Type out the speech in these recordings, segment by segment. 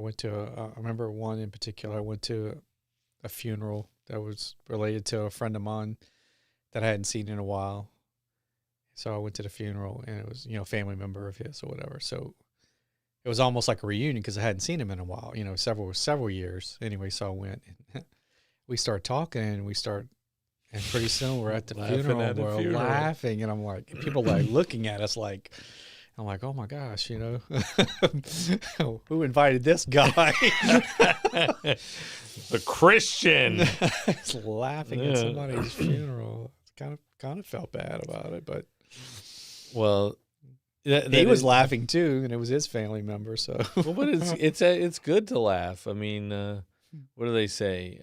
went to I remember one in particular. I went to a funeral that was related to a friend of mine that I hadn't seen in a while. So I went to the funeral, and it was, a family member of his or whatever. So it was almost like a reunion because I hadn't seen him in a while, several years. Anyway, so I went, and we start talking, and pretty soon we're at the funeral, and we're laughing, and I'm like, people like looking at us like, I'm like, oh my gosh, who invited this guy? The Christian. He's laughing at somebody's funeral. Kind of felt bad about it, but well, he was laughing too, and it was his family member. So, well, but it's good to laugh. I mean, what do they say?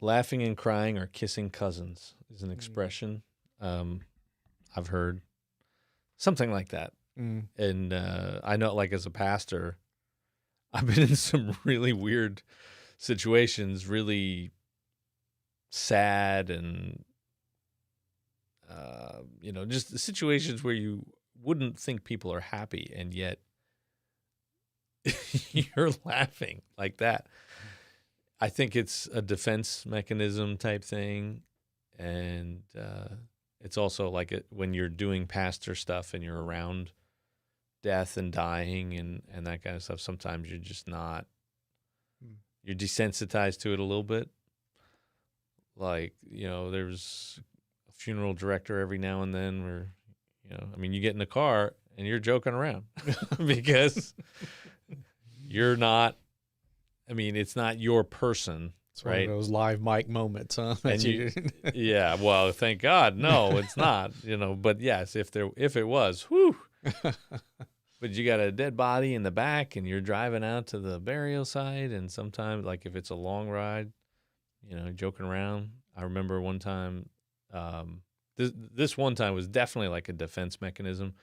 Laughing and crying are kissing cousins is an expression I've heard. Something like that. And I know, like, as a pastor, I've been in some really weird situations, really sad and, just the situations where you wouldn't think people are happy, and yet you're laughing like that. I think it's a defense mechanism type thing, and it's also like when you're doing pastor stuff and you're around death and dying and that kind of stuff, sometimes you're just not, you're desensitized to it a little bit. Like, there's a funeral director every now and then where, you get in the car and you're joking around because you're not, it's not your person. It's right? one of those live mic moments, huh? And yeah, well, thank God. No, it's not, but yes, if it was, whew. But you got a dead body in the back and you're driving out to the burial site, and sometimes, like, if it's a long ride, joking around. I remember one time, this one time was definitely like a defense mechanism.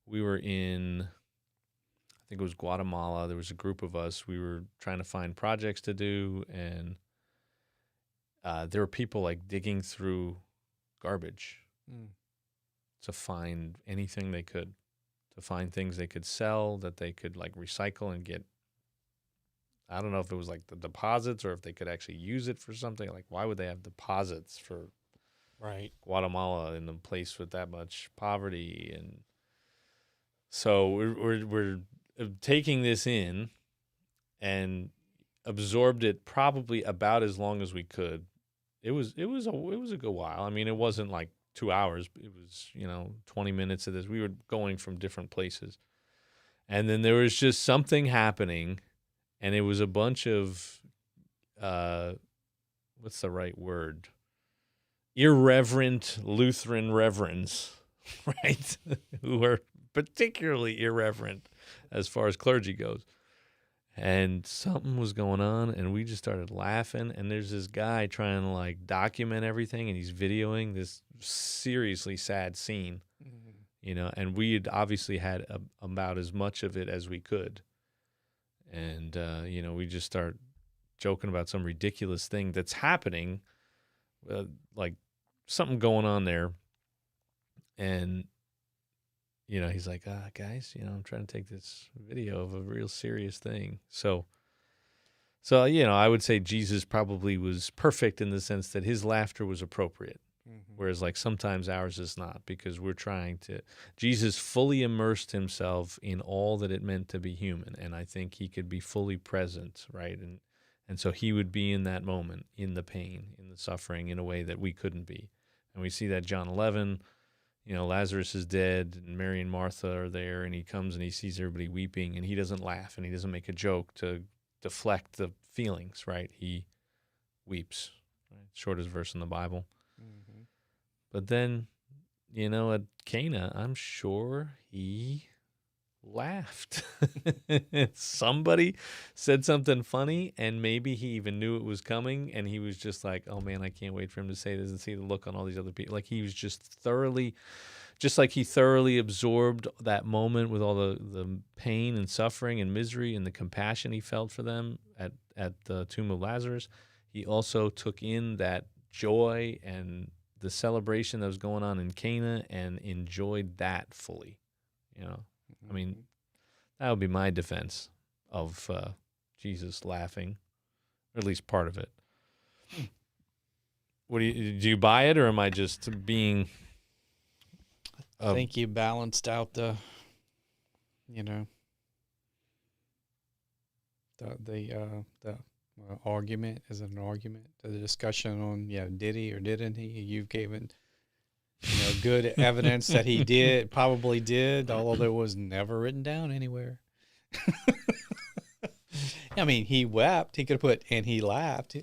We were in, I think it was Guatemala. There was a group of us. We were trying to find projects to do, and there were people like digging through garbage to find anything they could, to find things they could sell that they could like recycle and get. I don't know if it was like the deposits or if they could actually use it for something. Like, why would they have deposits for Guatemala in a place with that much poverty? And so we're taking this in and absorbed it probably about as long as we could. It was a good while. It wasn't like 2 hours. It was 20 minutes of this. We were going from different places, and then there was just something happening. And it was a bunch of, what's the right word? Irreverent Lutheran reverends, right? Who were particularly irreverent as far as clergy goes. And something was going on, and we just started laughing. And there's this guy trying to like document everything, and he's videoing this seriously sad scene, and we had obviously had about as much of it as we could. And, we just start joking about some ridiculous thing that's happening, like something going on there. And, he's like, guys, I'm trying to take this video of a real serious thing. So, I would say Jesus probably was perfect in the sense that his laughter was appropriate. Whereas like sometimes ours is not, because Jesus fully immersed himself in all that it meant to be human. And I think he could be fully present, right? And so he would be in that moment, in the pain, in the suffering, in a way that we couldn't be. And we see that John 11, Lazarus is dead and Mary and Martha are there, and he comes and he sees everybody weeping, and he doesn't laugh and he doesn't make a joke to deflect the feelings, right? He weeps, right? Shortest verse in the Bible. But then, at Cana, I'm sure he laughed. Somebody said something funny, and maybe he even knew it was coming, and he was just like, oh man, I can't wait for him to say this, and see the look on all these other people. Like, he was just like he thoroughly absorbed that moment with all the pain and suffering and misery and the compassion he felt for them at the tomb of Lazarus. He also took in that joy and the celebration that was going on in Cana and enjoyed that fully. That would be my defense of Jesus laughing, or at least part of it. What do you buy it, or am I just being? I think you balanced out the argument as an argument, the discussion on did he or didn't he? You've given good evidence that he did, probably did, although it was never written down anywhere. I mean, he wept. He could have put and he laughed.